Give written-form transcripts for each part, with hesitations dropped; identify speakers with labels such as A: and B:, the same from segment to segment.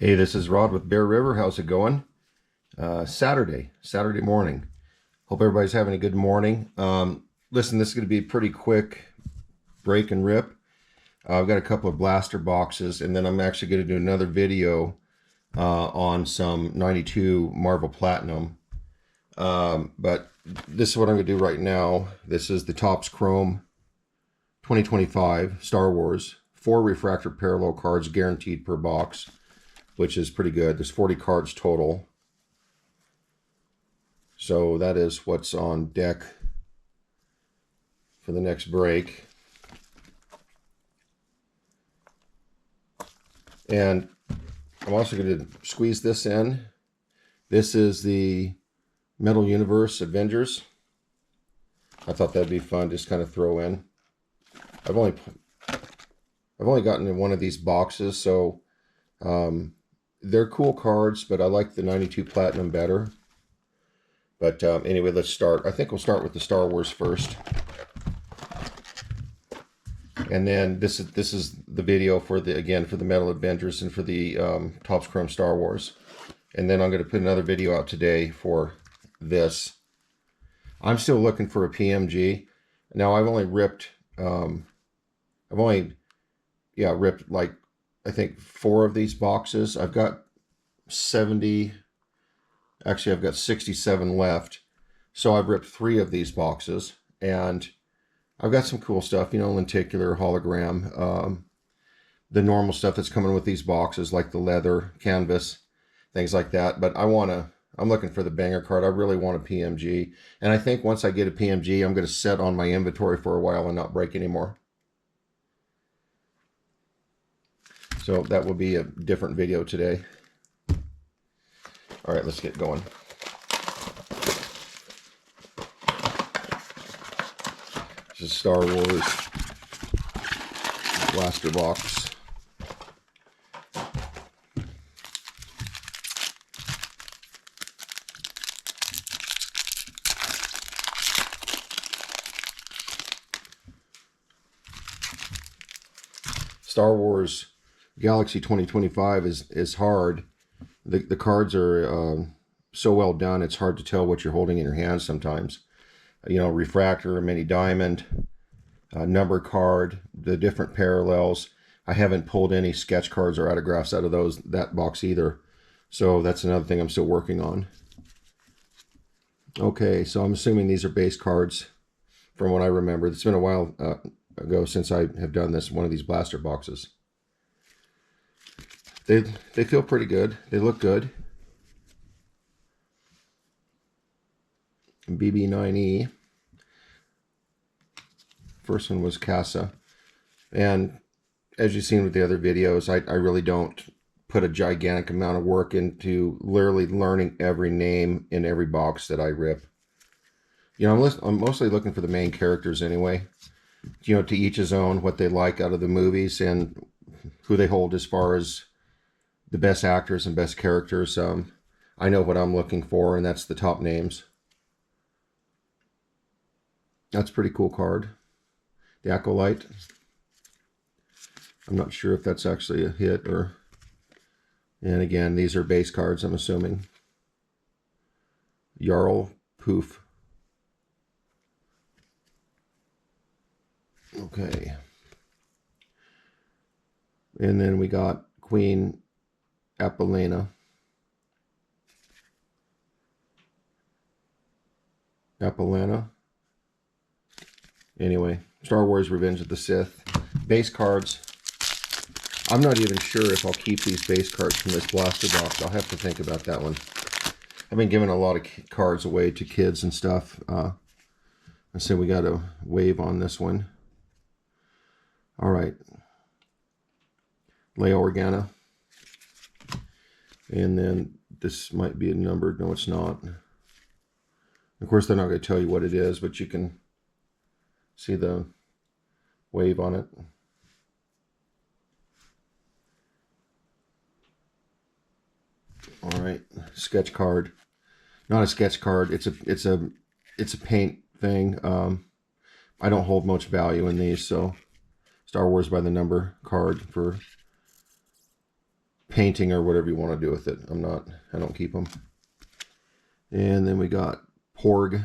A: Hey, this is Rod with Bear River. How's it going? Saturday morning. Hope everybody's having a good morning. Listen, this is going to be a pretty quick break and rip. I've got a couple of blaster boxes, and then I'm actually going to do another video on some 92 Marvel Platinum. But this is what I'm going to do right now. This is the Topps Chrome 2025 Star Wars. 4 refractor parallel cards guaranteed per box, which is pretty good. There's 40 cards total. So that is what's on deck for the next break. And I'm also going to squeeze this in. This is the Metal Universe Avengers. I thought that'd be fun, just kind of throw in. I've only gotten in one of these boxes, so they're cool cards, but I like the 92 Platinum better. But anyway, let's start. I think we'll start with the Star Wars first. And then this is the video for the Metal Avengers and for the Topps Chrome Star Wars. And then I'm going to put another video out today for this. I'm still looking for a PMG. Now I've only ripped ripped like I think 4 of these boxes. I've got 70. Actually, I've got 67 left. So I've ripped 3 of these boxes, and I've got some cool stuff, lenticular, hologram, the normal stuff that's coming with these boxes, like the leather, canvas, things like that. But I'm looking for the banger card. I really want a PMG. And I think once I get a PMG, I'm going to set on my inventory for a while and not break anymore. So that will be a different video today. All right, let's get going. This is Star Wars blaster box. Star Wars Galaxy 2025 is hard. The cards are so well done, it's hard to tell what you're holding in your hands sometimes. Refractor, mini diamond, number card, the different parallels. I haven't pulled any sketch cards or autographs out of that box either. So that's another thing I'm still working on. Okay, so I'm assuming these are base cards from what I remember. It's been a while ago since I have done one of these blaster boxes. They feel pretty good. They look good. BB9E. First one was Casa. And as you've seen with the other videos, I really don't put a gigantic amount of work into literally learning every name in every box that I rip. I'm mostly looking for the main characters anyway. To each his own, what they like out of the movies and who they hold as far as the best actors and best characters. I know what I'm looking for, and that's the top names. That's a pretty cool card. The Acolyte. I'm not sure if that's actually a hit or... And again, these are base cards, I'm assuming. Jarl Poof. Okay. And then we got Queen Apolena. Anyway, Star Wars Revenge of the Sith. Base cards. I'm not even sure if I'll keep these base cards from this blaster box. I'll have to think about that one. I've been giving a lot of cards away to kids and stuff. Let's say we got a wave on this one. All right. Leia Organa. And then this might be a numbered. No, it's not. Of course, they're not going to tell you what it is, but you can see the wave on it. All right, sketch card. Not a sketch card. It's a paint thing. I don't hold much value in these, so Star Wars by the number card for painting or whatever you want to do with it. I don't keep them. And then we got Porg.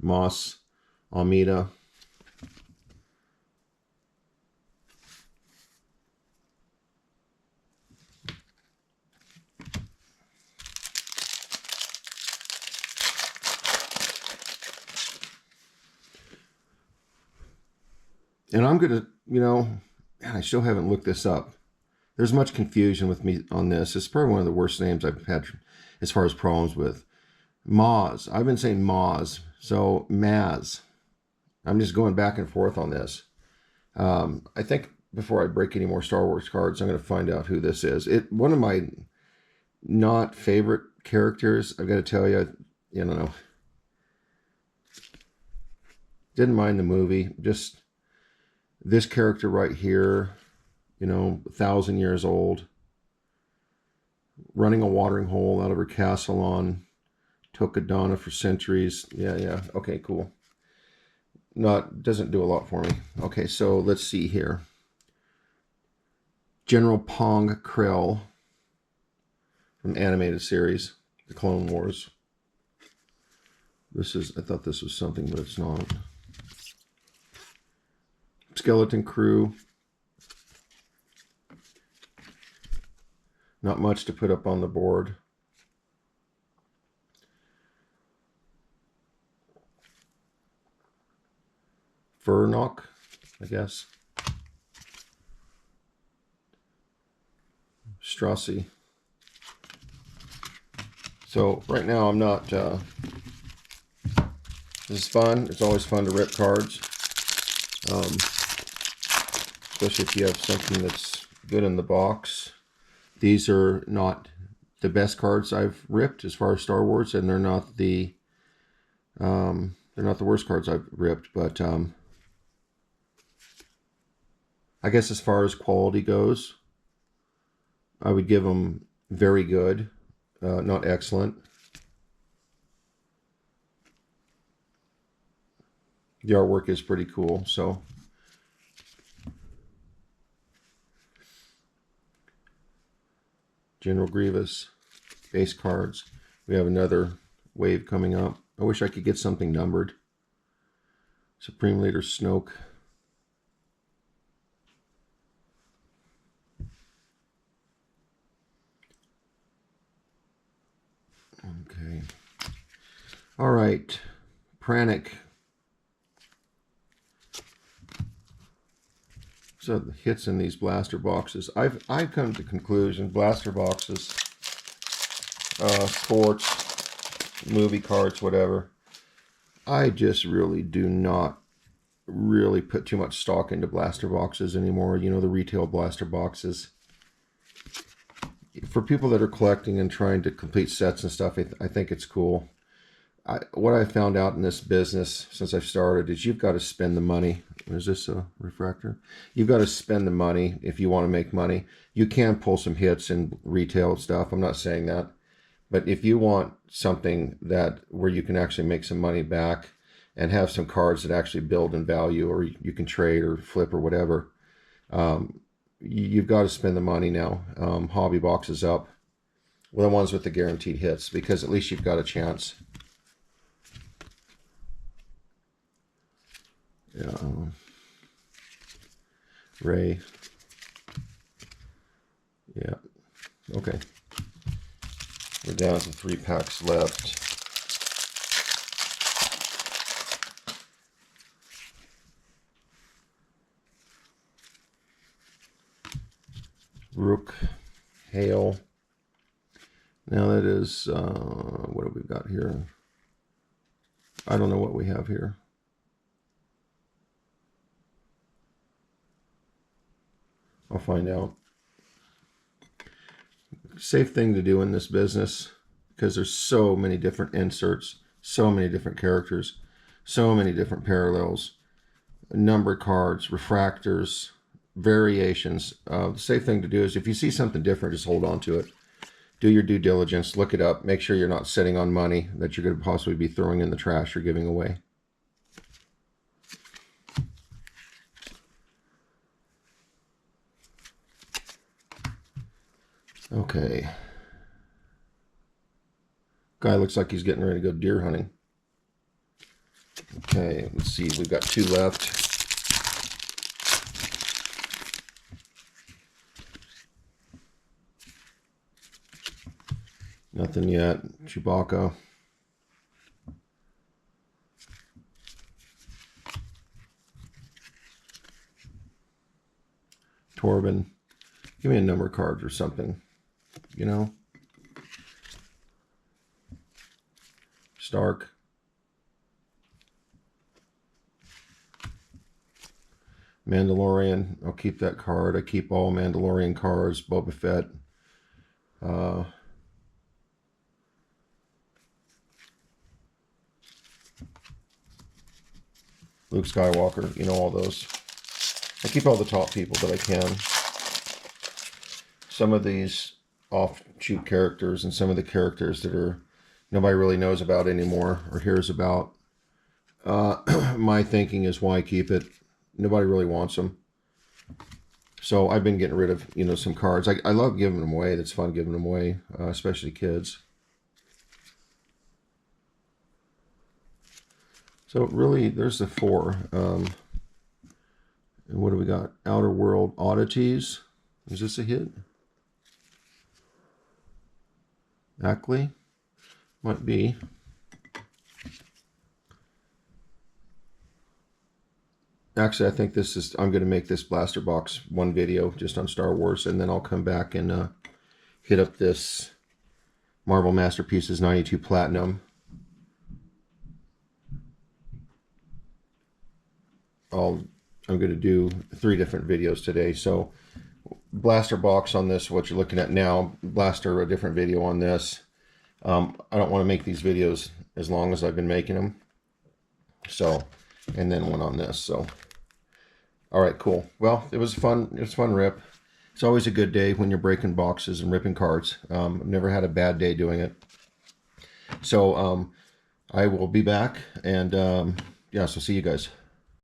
A: Moss, Almeida. And I'm going to, man, I still haven't looked this up. There's much confusion with me on this. It's probably one of the worst names I've had as far as problems with. Maz. I've been saying Maz. So Maz. I'm just going back and forth on this. I think before I break any more Star Wars cards, I'm going to find out who this is. One of my not favorite characters, I've got to tell you, didn't mind the movie. Just this character right here, 1,000 years old, running a watering hole out of her castle on Tokadana for centuries. Yeah. Okay, cool. Doesn't do a lot for me. Okay, so let's see here. General Pong Krell from the animated series, The Clone Wars. I thought this was something, but it's not. Skeleton Crew. Not much to put up on the board. Furnock, I guess. Strassi. So right now I'm not, this is fun. It's always fun to rip cards. Especially if you have something that's good in the box. These are not the best cards I've ripped as far as Star Wars, and they're not the worst cards I've ripped, but I guess as far as quality goes, I would give them very good, not excellent. The artwork is pretty cool, so. General Grievous, base cards. We have another wave coming up. I wish I could get something numbered. Supreme Leader Snoke. Okay. All right. Pranic. So the hits in these blaster boxes. I've come to the conclusion blaster boxes, sports, movie cards, whatever. I just really do not really put too much stock into blaster boxes anymore. The retail blaster boxes. For people that are collecting and trying to complete sets and stuff, I think it's cool. What I found out in this business since I've started is you've got to spend the money. Is this a refractor? You've got to spend the money if you want to make money. You can pull some hits in retail stuff. I'm not saying that. But if you want something where you can actually make some money back and have some cards that actually build in value, or you can trade or flip or whatever, you've got to spend the money now. Hobby boxes up. Well, the ones with the guaranteed hits, because at least you've got a chance. Yeah. Ray. Yeah. Okay. We're down to 3 packs left. Rook. Hale. Now that is, what have we got here? I don't know what we have here. I'll find out. Safe thing to do in this business, because there's so many different inserts, so many different characters, so many different parallels, number cards, refractors, variations. The safe thing to do is if you see something different, just hold on to it. Do your due diligence, look it up, make sure you're not sitting on money that you're going to possibly be throwing in the trash or giving away. Okay. Guy looks like he's getting ready to go deer hunting. Okay, let's see. We've got 2 left. Nothing yet. Chewbacca. Torben. Give me a number card or something. You know? Stark. Mandalorian. I'll keep that card. I keep all Mandalorian cards. Boba Fett. Luke Skywalker. You know, all those. I keep all the top people that I can. Some of these offshoot characters and some of the characters that are nobody really knows about anymore or hears about. My thinking is, why keep it? Nobody really wants them. So I've been getting rid of, you know, some cards. I love giving them away. It's fun giving them away, especially kids. So really, there's the 4. And what do we got? Outer World Oddities. Is this a hit? Ackley? Might be. Actually, I think this is, I'm going to make this blaster box one video just on Star Wars, and then I'll come back and hit up this Marvel Masterpieces 92 Platinum. I'm going to do 3 different videos today. So blaster box on this, what you're looking at now, blaster, a different video on this. I don't want to make these videos as long as I've been making them. So, and then one on this. So, all right, cool. Well, it was fun. It was fun rip. It's always a good day when you're breaking boxes and ripping cards. I've never had a bad day doing it. So, I will be back, and yeah, so see you guys.